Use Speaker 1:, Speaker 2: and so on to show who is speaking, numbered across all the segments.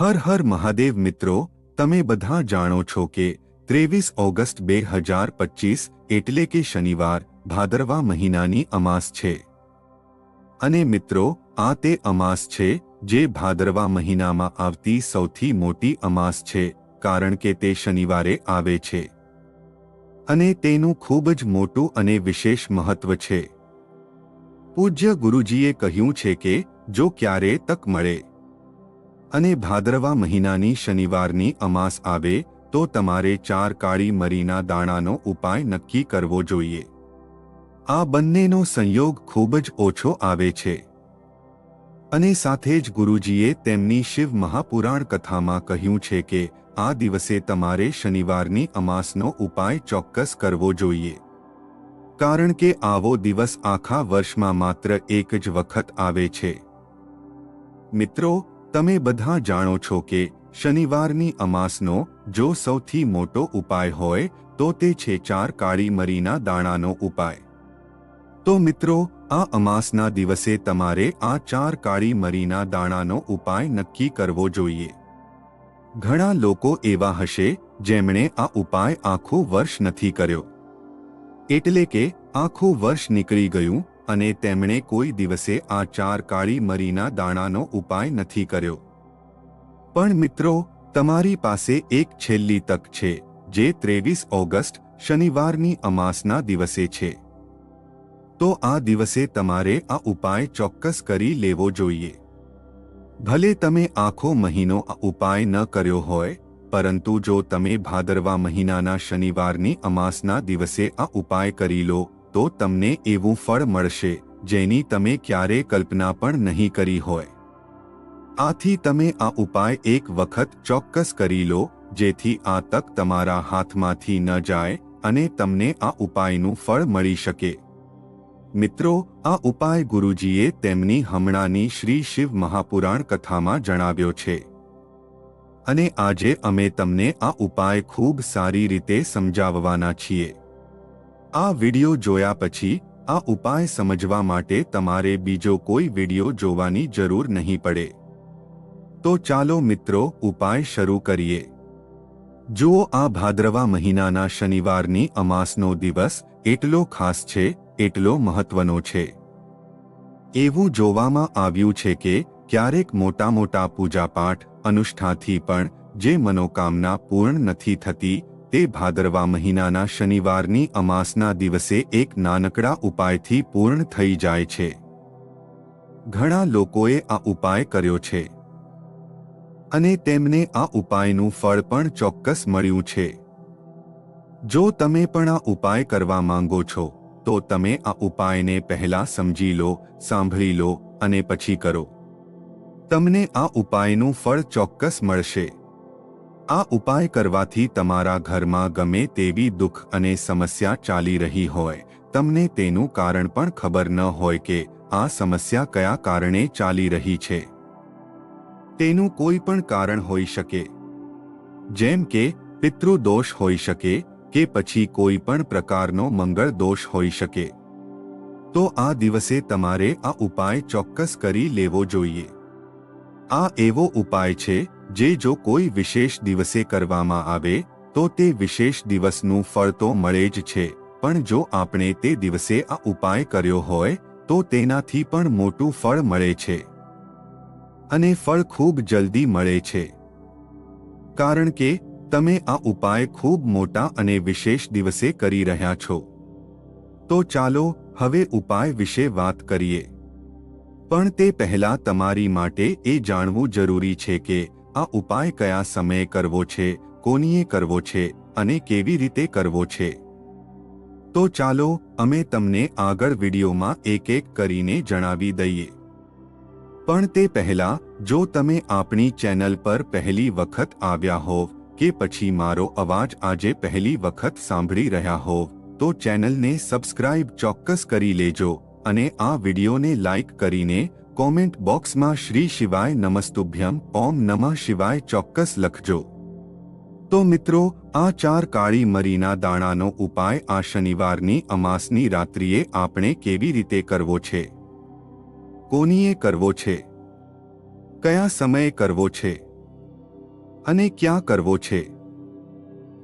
Speaker 1: હર હર મહાદેવ મિત્રો, તમે બધા જાણો છો કે 23 ઓગસ્ટ 2025 એટલે કે શનિવાર ભાદરવા મહિનાની અમાસ છે। અને મિત્રો, આ તે અમાસ છે જે ભાદરવા મહિનામાં આવતી સૌથી મોટી અમાસ છે, કારણ કે તે શનિવારે આવે છે અને તેનું ખૂબ જ મોટું અને વિશેષ મહત્વ છે। પૂજ્ય ગુરુજીએ કહ્યું છે કે જો ક્યારે તક મળે અને ભાદરવા મહિનાની શનિવારની અમાસ આવે તો તમારે 4 કાળી મરીના દાણાનો ઉપાય નક્કી કરવો જોઈએ। આ બંનેનો સંયોગ ખૂબ જ ઓછો આવે છે અને સાથે જ ગુરુજીએ તેમની શિવ મહાપુરાણ કથામાં કહ્યું છે કે આ દિવસે તમારે શનિવારની અમાસનો ઉપાય ચોક્કસ કરવો જોઈએ, કારણ કે આવો દિવસ આખા વર્ષમાં માત્ર એક જ વખત આવે છે। મિત્રો, તમે બધા જાણો છો કે શનિવારની અમાસનો જો સૌથી મોટો ઉપાય હોય તો તે છે 4 કાળી મરીના દાણાનો ઉપાય। તો મિત્રો, આ અમાસના દિવસે તમારે આ 4 કાળી મરીના દાણાનો ઉપાય નક્કી કરવો જોઈએ। ઘણા લોકો એવા હશે જેમણે આ ઉપાય આખું વર્ષ નથી કર્યો, એટલે કે આખું વર્ષ નીકળી ગયું અને તેમણે કોઈ દિવસે આ 4 કાળી મરીના દાણાનો ઉપાય નથી કર્યો। પણ મિત્રો, તમારી પાસે એક છેલ્લી તક છે, જે 23 ઓગસ્ટ શનિવારની અમાસના દિવસે છે। તો આ દિવસે તમારે આ ઉપાય ચોક્કસ કરી લેવો જોઈએ। ભલે તમે આખો મહિનો આ ઉપાય ન કર્યો હોય, પરંતુ જો તમે ભાદરવા મહિનાના શનિવારની અમાસના દિવસે આ ઉપાય કરી લો તો તમને એવું ફળ મળશે જેની તમે ક્યારેય કલ્પના પણ નહીં કરી હોય। આથી તમે આ ઉપાય એક વખત ચોક્કસ કરી લો, જેથી આ તક તમારા હાથમાંથી ન જાય અને તમને આ ઉપાયનું ફળ મળી શકે। મિત્રો, આ ઉપાય ગુરુજીએ તેમની હમણાંની શ્રી શિવ મહાપુરાણ કથામાં જણાવ્યો છે અને આજે અમે તમને આ ઉપાય ખૂબ સારી રીતે સમજાવવાના છીએ। આ વિડિયો જોયા પછી આ ઉપાય સમજવા માટે તમારે બીજો કોઈ વિડિયો જોવાની જરૂર નહીં પડે। તો ચાલો મિત્રો, ઉપાય શરૂ કરીએ। જુઓ, આ ભાદરવા મહિનાના શનિવારની અમાસનો દિવસ એટલો ખાસ છે, એટલો મહત્વનો છે। એવું જોવામાં આવ્યું છે કે ક્યારેક મોટા મોટા પૂજાપાઠ અનુષ્ઠાનથી પણ જે મનોકામના પૂર્ણ નથી થતી તે ભાદરવા મહિનાના શનિવારની અમાસના દિવસે એક નાનકડા ઉપાયથી પૂર્ણ થઈ જાય છે। ઘણા લોકોએ આ ઉપાય કર્યો છે અને તેમને આ ઉપાયનું ફળ પણ ચોક્કસ મળ્યું છે। જો તમે પણ આ ઉપાય કરવા માંગો છો તો તમે આ ઉપાયને પહેલા સમજી લો, સાંભળી લો અને પછી કરો। તમને આ ઉપાયનું ફળ ચોક્કસ મળશે। આ ઉપાય કરવાથી તમારા ઘરમાં ગમે તેવી દુઃખ અને સમસ્યા ચાલી રહી હોય, તમને તેનું કારણ પણ ખબર ન હોય કે આ સમસ્યા કયા કારણે ચાલી રહી છે। તેનું કોઈ પણ કારણ હોઈ શકે, જેમ કે પિતૃદોષ હોઈ શકે કે પછી કોઈ પણ પ્રકારનો મંગળ દોષ હોઈ શકે। તો આ દિવસે તમારે આ ઉપાય ચોક્કસ કરી લેવો જોઈએ। આ એવો ઉપાય છે જે જો કોઈ વિશેષ દિવસે કરવામાં આવે તો તે વિશેષ દિવસનું ફળ તો મળે જ છે, પણ જો આપણે તે દિવસે આ ઉપાય કર્યો હોય તો તેનાથી પણ મોટું ફળ મળે છે અને ફળ ખૂબ જલ્દી મળે છે, કારણ કે તમે આ ઉપાય ખૂબ મોટા અને વિશેષ દિવસે કરી રહ્યા છો। તો ચાલો હવે ઉપાય વિશે વાત કરીએ, પણ તે પહેલા તમારી માટે એ જાણવું જરૂરી છે કે આ ઉપાય કયા સમયે કરવો છે, કોનીએ કરવો છે અને કેવી રીતે કરવો છે। તો ચાલો અમે તમને આગળ વિડીયોમાં એક એક કરીને જણાવી દઈએ। પણ તે પહેલા, જો તમે આપણી ચેનલ પર પહેલી વખત આવ્યા હોવ કે પછી મારો અવાજ આજે પહેલી વખત સાંભળી રહ્યા હોવ તો ચેનલને સબસ્ક્રાઇબ ચોક્કસ કરી લેજો અને આ વિડીયોને લાઇક કરીને કોમેન્ટ બોક્સમાં શ્રી શિવાય નમસ્તુભ્યમ ઓમ નમઃ શિવાય ચોક્કસ લખજો। તો મિત્રો, આ 4 કાળી મરીના દાણાનો ઉપાય આ શનિવારની અમાસની રાત્રિએ આપણે કેવી રીતે કરવો છે, કોનીએ કરવો છે, કયા સમયે કરવો છે અને ક્યાં કરવો છે?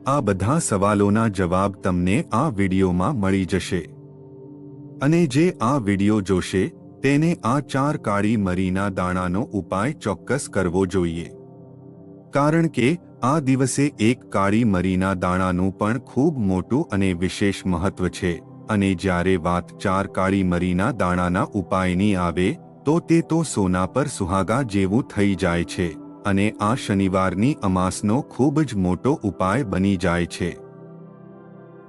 Speaker 1: આ બધા સવાલોના જવાબ તમને આ વિડીયોમાં મળી જશે. અને જે આ વિડીયો જોશે તેને આ 4 કાળી મરીના દાણાનો ઉપાય ચોક્કસ કરવો જોઈએ. કારણ કે આ દિવસે એક કાળી મરીના દાણાનું પણ ખૂબ મોટું અને વિશેષ મહત્વ છે. અને જ્યારે વાત 4 કાળી મરીના દાણાના ઉપાયની આવે તો તે તો સોના પર સુહાગા જેવું થઈ જાય છે અને આ શનિવારની અમાસનો ખૂબ જ મોટો ઉપાય બની જાય છે.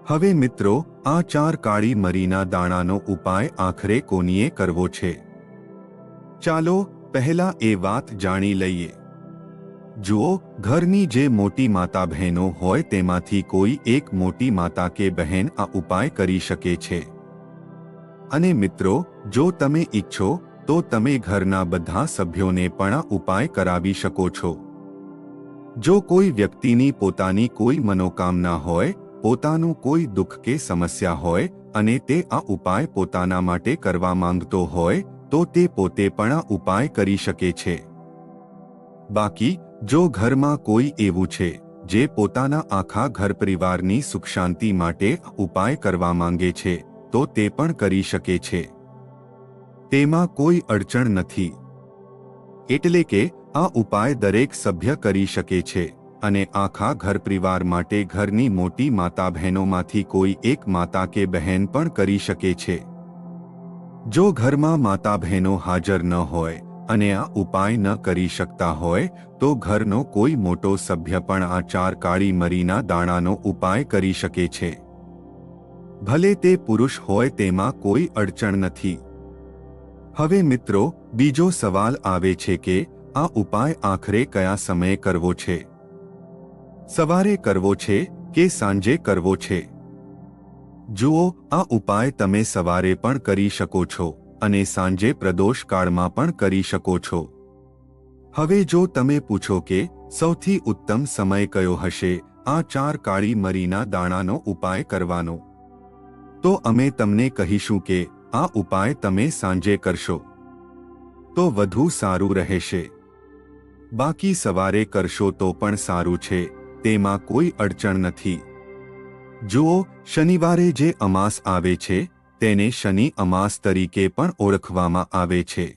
Speaker 1: હવે મિત્રો, આ 4 કાળી મરીના દાણાનો ઉપાય આખરે કોનીએ કરવો છે? ચાલો પહેલા એ વાત જાણી લઈએ. જુઓ, ઘરની જે મોટી માતા બહેનો હોય તેમાંથી કોઈ એક મોટી માતા કે બહેન આ ઉપાય કરી શકે છે. અને મિત્રો, જો તમે ઈચ્છો તો તમે ઘરના બધા સભ્યોને પણ આ ઉપાય કરાવી શકો છો. જો કોઈ વ્યક્તિની પોતાની કોઈ મનોકામના હોય, પોતાનું કોઈ દુઃખ કે સમસ્યા હોય અને તે આ ઉપાય પોતાના માટે કરવા માંગતો હોય તો તે પોતે પણ આ ઉપાય કરી શકે છે. બાકી જો ઘરમાં કોઈ એવું છે જે પોતાના આખા ઘર પરિવારની સુખ શાંતિ માટે ઉપાય કરવા માંગે છે તો તે પણ કરી શકે છે. તેમાં કોઈ અડચણ નથી. એટલે કે આ ઉપાય દરેક સભ્ય કરી શકે છે અને આખા ઘર પરિવાર માટે ઘરની મોટી માતા બહેનોમાંથી કોઈ એક માતા કે બહેન પણ કરી શકે છે. જો ઘરમાં માતા બહેનો હાજર ન હોય અને આ ઉપાય ન કરી શકતા હોય તો ઘરનો કોઈ મોટો સભ્ય પણ આ 4 કાળી મરીના દાણાનો ઉપાય કરી શકે છે. ભલે તે પુરુષ હોય, તેમાં કોઈ અડચણ નથી. હવે મિત્રો, બીજો સવાલ આવે છે કે આ ઉપાય આખરે કયા સમયે કરવો છે? સવારે કરવો છે કે સાંજે કરવો છે? જુઓ, આ ઉપાય તમે સવારે પણ કરી શકો છો અને સાંજે પ્રદોષ કાળમાં પણ કરી શકો છો. હવે જો તમે પૂછો કે સૌથી ઉત્તમ સમય કયો હશે આ 4 કાળી મરીના દાણાનો ઉપાય કરવાનો, તો અમે તમને કહીશું કે આ ઉપાય તમે સાંજે કરશો તો વધુ સારું રહેશે. બાકી સવારે કરશો તો પણ સારું છે, તેમાં કોઈ અડચણ નથી. જુઓ, શનિવારે જે અમાસ આવે છે તેને શનિ અમાસ તરીકે પણ ઓળખવામાં આવે છે.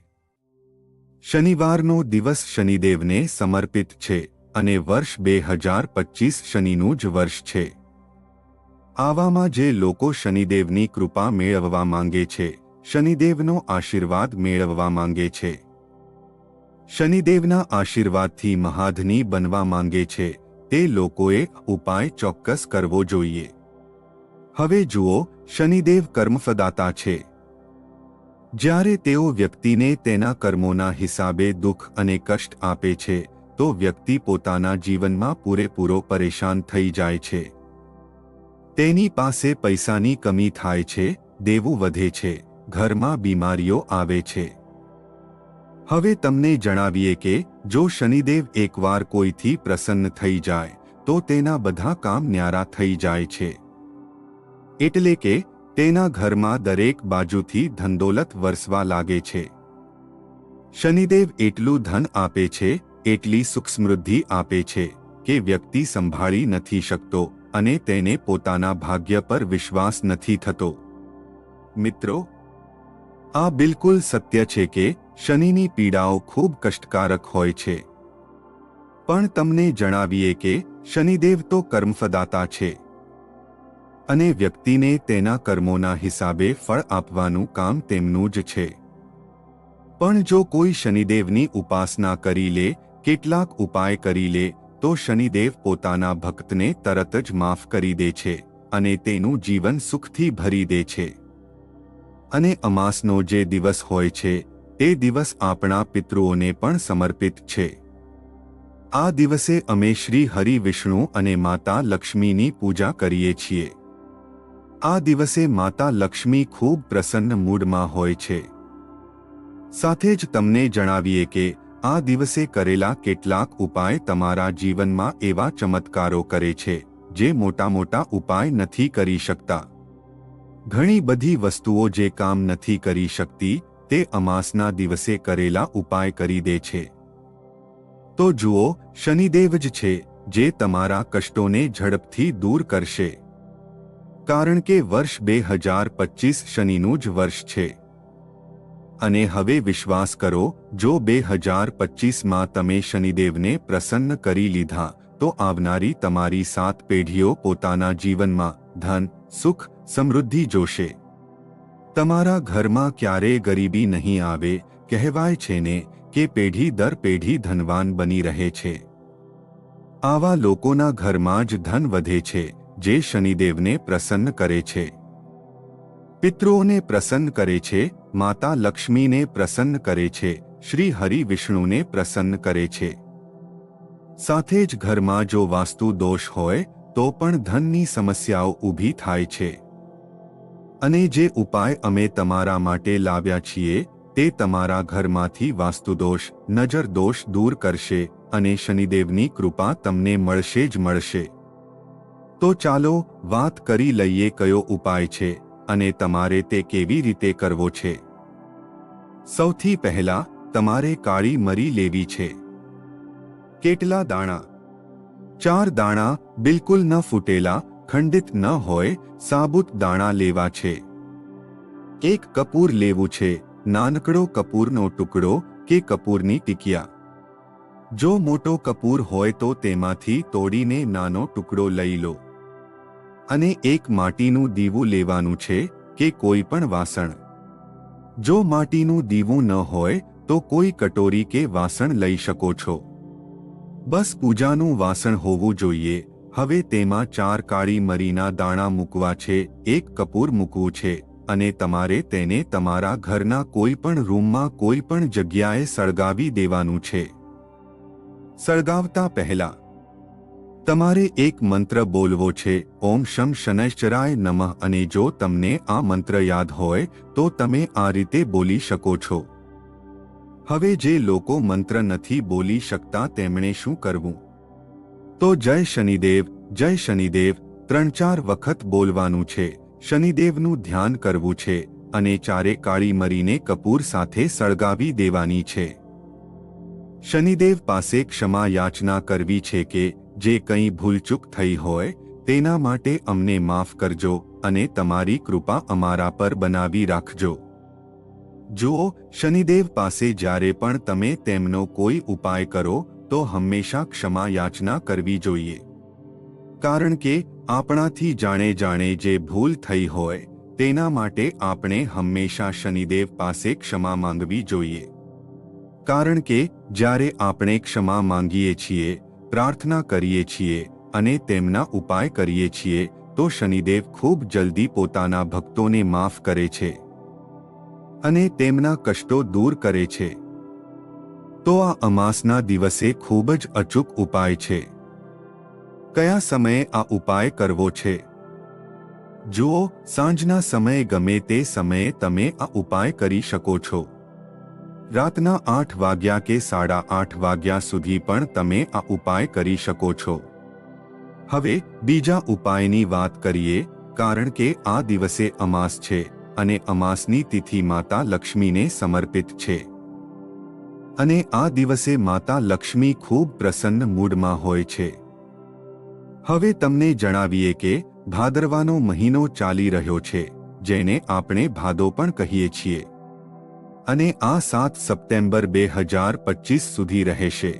Speaker 1: શનિવારનો દિવસ શનિદેવને સમર્પિત છે અને વર્ષ 2025 શનિનું જ વર્ષ છે. આવામાં જે લોકો શનિદેવની કૃપા મેળવવા માંગે છે, શનિદેવનો આશીર્વાદ મેળવવા માંગે છે, શનિદેવના આશીર્વાદથી મહાધની બનવા માંગે છે, તે લોકોએ ઉપાય ચોક્કસ કરવો જોઈએ. હવે જુઓ, શનિદેવ કર્મફદાતા છે. જ્યારે તેઓ વ્યક્તિને તેના કર્મોના હિસાબે દુઃખ અને કષ્ટ આપે છે તો વ્યક્તિ પોતાના જીવનમાં પૂરેપૂરો પરેશાન થઈ જાય છે. તેની પાસે પૈસાની કમી થાય છે, દેવું વધે છે, ઘરમાં બીમારીઓ આવે છે. હવે તમને જણાવીએ કે જો શનિદેવ એકવાર કોઈથી પ્રસન્ન થઈ જાય તો તેના બધા કામ ન્યારા થઈ જાય છે. એટલે કે તેના ઘરમાં દરેક બાજુથી ધનદોલત વરસવા લાગે છે. શનિદેવ એટલું ધન આપે છે, એટલી સુખ સમૃદ્ધિ આપે છે કે વ્યક્તિ સંભાળી નથી શકતો અને તેને પોતાના ભાગ્ય પર વિશ્વાસ નથી થતો. મિત્રો, આ બિલકુલ સત્ય છે કે શનિની પીડાઓ ખૂબ કષ્ટકારક હોય છે. પણ તમને જણાવીએ કે શનિદેવ તો કર્મફદાતા છે અને વ્યક્તિને તેના કર્મોના હિસાબે ફળ આપવાનું કામ તેમનું જ છે. પણ જો કોઈ શનિદેવની ઉપાસના કરી લે, કેટલાક ઉપાય કરી લે તો શનિદેવ પોતાના ભક્તને તરત જ માફ કરી દે છે અને તેનું જીવન સુખથી ભરી દે છે. અને અમાસનો જે દિવસ હોય છે તે દિવસ આપણા પિતૃઓને પણ સમર્પિત છે. આ દિવસે અમે શ્રી હરિ વિષ્ણુ અને માતા લક્ષ્મીની પૂજા કરીએ છીએ. આ દિવસે માતા લક્ષ્મી ખૂબ પ્રસન્ન મૂડમાં હોય છે. સાથે જ તમને જણાવીએ કે આ દિવસે કરેલા કેટલાક ઉપાય તમારા જીવનમાં એવા ચમત્કારો કરે છે જે મોટા મોટા ઉપાય નથી કરી શકતા. ઘણી બધી વસ્તુઓ જે કામ નથી કરી શકતી તે અમાસના દિવસે કરેલા ઉપાય કરી દે છે. તો જુઓ, શનિદેવ જ છે જે તમારા કષ્ટોને ઝડપથી દૂર કરશે. કારણ કે વર્ષ 2025 શનિનું જ વર્ષ છે. અને હવે વિશ્વાસ કરો, જો 2025માં તમે શનિદેવને પ્રસન્ન કરી લીધા તો આવનારી તમારી 7 પેઢીઓ પોતાના જીવનમાં ધન, સુખ, સમૃદ્ધિ જોશે. તમારા ઘરમાં ક્યારેય ગરીબી નહીં આવે. કહેવાય છે ને કે પેઢી દર પેઢી ધનવાન બની રહે છે. આવા લોકોના ઘરમાં જ ધન વધે છે જે શનિદેવને પ્રસન્ન કરે છે, પિતૃઓને પ્રસન્ન કરે છે, માતા લક્ષ્મીને પ્રસન્ન કરે છે, શ્રી હરિ વિષ્ણુને પ્રસન્ન કરે છે. સાથે જ ઘરમાં જો વાસ્તુ દોષ હોય તો પણ ધનની સમસ્યાઓ ઊભી થાય છે. અને જે ઉપાય અમે તમારા માટે લાવ્યા છીએ તે તમારા ઘરમાંથી વાસ્તુદોષ, નજર દોષ દૂર કરશે અને શનિદેવની કૃપા તમને મળશે જ મળશે. તો ચાલો વાત કરી લઈએ કયો ઉપાય છે અને તમારે તે કેવી રીતે કરવો છે. સૌથી પહેલા તમારે કાળી મરી લેવી છે. કેટલા દાણા? 4 દાણા, બિલકુલ ન ફૂટેલા, ખંડિત ન હોય, સાબુત દાણા લેવા છે. 1 કપૂર લેવું છે, નાનકડો કપૂરનો ટુકડો કે કપૂરની ટીકિયા. જો મોટો કપૂર હોય તો તેમાંથી તોડીને નાનો ટુકડો લઈ લો. અને 1 માટીનું દીવું લેવાનું છે કે કોઈ પણ વાસણ. જો માટીનું દીવું ન હોય તો કોઈ કટોરી કે વાસણ લઈ શકો છો. બસ પૂજાનું વાસણ હોવું જોઈએ. હવે તેમાં 4 કાળી મરીના દાણા મૂકવા છે, 1 કપૂર મૂકવું છે અને તમારે તેને તમારા ઘરના કોઈ પણ રૂમમાં કોઈ પણ જગ્યાએ સળગાવી દેવાનું છે. સળગાવતા પહેલા તમારે એક મંત્ર બોલવો છે, ઓમ શમ શનૈશ્ચરાય નમઃ. અને જો તમને આ મંત્ર યાદ હોય તો તમે આ રીતે બોલી શકો છો. હવે જે લોકો મંત્ર નથી બોલી શકતા તેમણે શું કરવું? તો જય શનિદેવ, જય શનિદેવ 3-4 વખત બોલવાનું છે. શનિદેવનું ધ્યાન કરવું છે અને 4 કાળી મરીને કપૂર સાથે સળગાવી દેવાની છે. શનિદેવ પાસે ક્ષમા યાચના કરવી છે કે જે કંઈ ભૂલચૂક થઈ હોય તેના માટે અમને માફ કરજો અને તમારી કૃપા અમારા પર બનાવી રાખજો. જુઓ, શનિદેવ પાસે જ્યારે પણ તમે તેમનો કોઈ ઉપાય કરો તો હંમેશા ક્ષમા યાચના કરવી જોઈએ. કારણ કે આપણાથી જાણે જે ભૂલ થઈ હોય તેના માટે આપણે હંમેશા શનિદેવ પાસે ક્ષમા માંગવી જોઈએ. કારણ કે જ્યારે આપણે ક્ષમા માંગીએ છીએ, પ્રાર્થના કરીએ છીએ અને તેમના ઉપાય કરીએ છીએ તો શનિદેવ ખૂબ જલ્દી પોતાના ભક્તોને માફ કરે છે અને તેમના કષ્ટો દૂર કરે છે. તો આ અમાસના દિવસે ખૂબ જ અચૂક ઉપાય છે. કયા સમયે આ ઉપાય કરવો છે? જુઓ, સાંજના સમયે ગમે તે સમયે તમે આ ઉપાય કરી શકો છો. રાતના 8 વાગ્યા કે 8:30 વાગ્યા સુધી પણ તમે આ ઉપાય કરી શકો છો. હવે બીજા ઉપાયની વાત કરીએ. કારણ કે આ દિવસે અમાસ છે અને અમાસની તિથિ માતા લક્ષ્મીને સમર્પિત છે. અને આ દિવસે માતા લક્ષ્મી ખૂબ પ્રસન્ન મૂડમાં હોય છે. હવે તમને જણાવીએ કે ભાદરવાનો મહિનો ચાલી રહ્યો છે, જેને આપણે ભાદો પણ કહીએ છીએ. અને આ 7 સપ્ટેમ્બર 2025 સુધી રહેશે.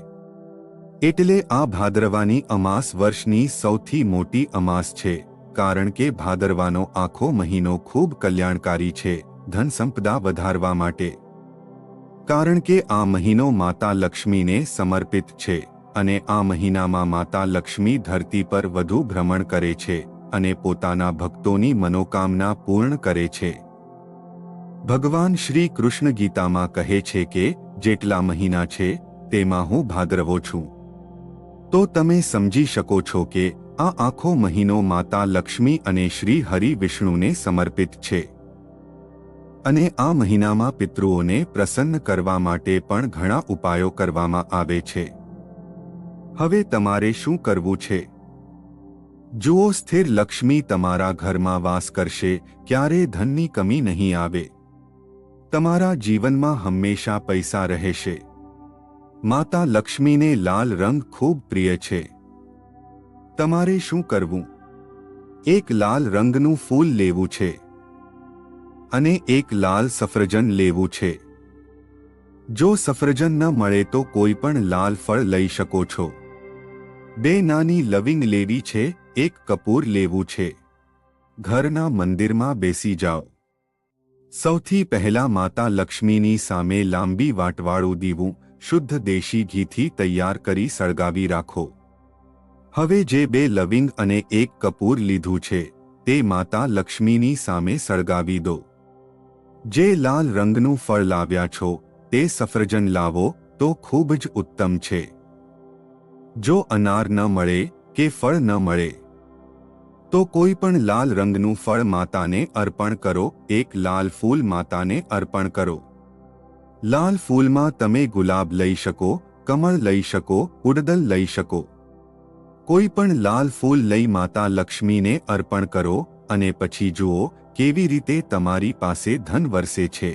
Speaker 1: એટલે આ ભાદરવાની અમાસ વર્ષની સૌથી મોટી અમાસ છે. કારણ કે ભાદરવાનો આખો મહિનો ખૂબ કલ્યાણકારી છે ધન સંપદા વધારવા માટે. કારણ કે આ મહિનો માતા લક્ષ્મીને સમર્પિત છે અને આ મહિનામાં માતા લક્ષ્મી ધરતી પર વધુ ભ્રમણ કરે છે અને પોતાના ભક્તોની મનોકામના પૂર્ણ કરે છે. ભગવાન શ્રી કૃષ્ણ ગીતામાં કહે છે કે જેટલા મહિના છે તેમાં હું ભાદરવો છું. તો તમે સમજી શકો છો કે આ આખો મહિનો માતા લક્ષ્મી અને શ્રી હરિ વિષ્ણુને સમર્પિત છે. અને આ મહિનામાં પિતૃઓને પ્રસન્ન કરવા માટે પણ ઘણા ઉપાયો કરવામાં આવે છે. હવે તમારે શું કરવું છે? જુઓ, સ્થિર લક્ષ્મી તમારા ઘરમાં વાસ કરશે, ક્યારેય ધનની કમી નહીં આવે. તમારા જીવનમાં હંમેશા પૈસા રહેશે. માતા લક્ષ્મીને લાલ રંગ ખૂબ પ્રિય છે. તમારે શું કરવું? એક લાલ રંગનું ફૂલ લેવું છે અને એક લાલ સફરજન લેવું છે. જો સફરજન ન મળે તો કોઈ પણ લાલ ફળ લઈ શકો છો. 2 નાની લવિંગ લેવી છે, એક કપૂર લેવું છે. ઘરના મંદિરમાં બેસી જાઓ. સૌથી પહેલા માતા લક્ષ્મીની સામે લાંબી વાટવાળું દીવું શુદ્ધ દેશી ઘીથી તૈયાર કરી સળગાવી રાખો. હવે જે 2 લવિંગ અને એક કપૂર લીધું છે તે માતા લક્ષ્મીની સામે સળગાવી દો. જે લાલ રંગનું ફળ લાવ્યા છો તે સફરજન લાવો તો ખૂબ જ ઉત્તમ છે. જો અનાર ન મળે કે ફળ ન મળે તો કોઈ પણ લાલ રંગનું ફળ માતાને અર્પણ કરો. એક લાલ ફૂલ માતાને અર્પણ કરો. લાલ ફૂલમાં તમે ગુલાબ લઈ શકો, કમળ લઈ શકો, ઉડદલ લઈ શકો. કોઈ પણ લાલ ફૂલ લઈ માતા લક્ષ્મીને અર્પણ કરો અને પછી જુઓ કેવી રીતે તમારી પાસે ધન વરસે છે.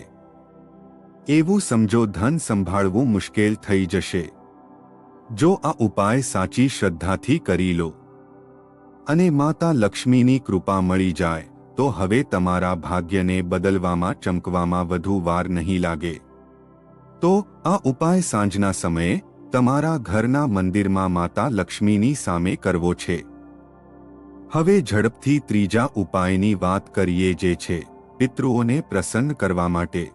Speaker 1: એવું સમજો ધન સંભાળવું મુશ્કેલ થઈ જશે. જો આ ઉપાય સાચી શ્રદ્ધાથી કરી લો અને માતા લક્ષ્મીની કૃપા મળી જાય તો હવે તમારા ભાગ્યને બદલવામાં ચમકવામાં વધુ વાર નહીં લાગે. તો આ ઉપાય સાંજના સમયે તમારા ઘરના મંદિરમાં માતા લક્ષ્મીની સામે કરવો છે. હવે ઝડપથી ત્રીજા ઉપાયની વાત કરીએ જે છે પિતૃઓને પ્રસન્ન કરવા માટે.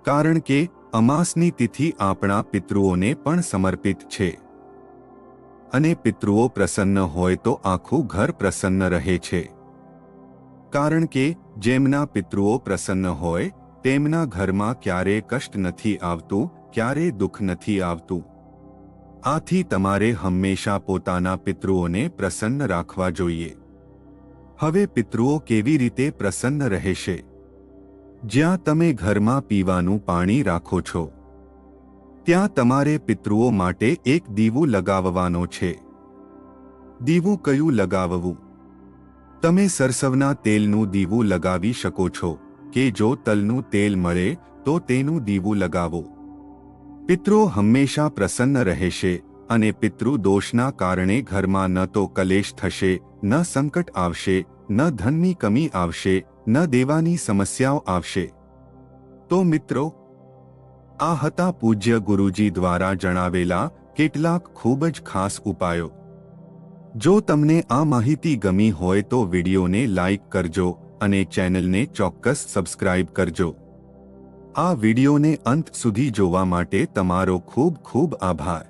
Speaker 1: કારણ કે અમાસની તિથિ આપણા પિતૃઓને પણ સમર્પિત છે અને પિતૃઓ પ્રસન્ન હોય તો આખું ઘર પ્રસન્ન રહે છે. કારણ કે જેમના પિતૃઓ પ્રસન્ન હોય તેમના ઘરમાં ક્યારે કષ્ટ નથી આવતું, ક્યારે દુઃખ નથી આવતું. આથી તમારે હંમેશા પોતાના પિતૃઓને પ્રસન્ન રાખવા જોઈએ. હવે પિતૃઓ કેવી રીતે પ્રસન્ન રહેશે? જ્યાં તમે ઘરમાં પીવાનું પાણી રાખો છો ત્યાં તમારે પિતૃઓ માટે એક દીવું લગાવવાનો છે. દીવું કયું લગાવવું? તમે સરસવના તેલનું દીવું લગાવી શકો છો કે જો તલનું તેલ મળે તો તેનું દીવું લગાવો. પિતૃઓ હંમેશા પ્રસન્ન રહેશે અને પિતૃ દોષના કારણે ઘરમાં ન તો કલેશ થશે, ન સંકટ આવશે, ન ધનની કમી આવશે, ન દેવાની સમસ્યાઓ આવશે. તો મિત્રો, આ હતા પૂજ્ય ગુરુજી દ્વારા જણાવેલા કેટલાક ખૂબ જ ખાસ ઉપાયો. જો તમને આ માહિતી ગમી હોય તો વિડીયોને લાઈક કરજો અને ચેનલને ચોક્કસ સબસ્ક્રાઇબ કરજો. આ વિડીયોને અંત સુધી જોવા માટે તમારો ખૂબ ખૂબ આભાર.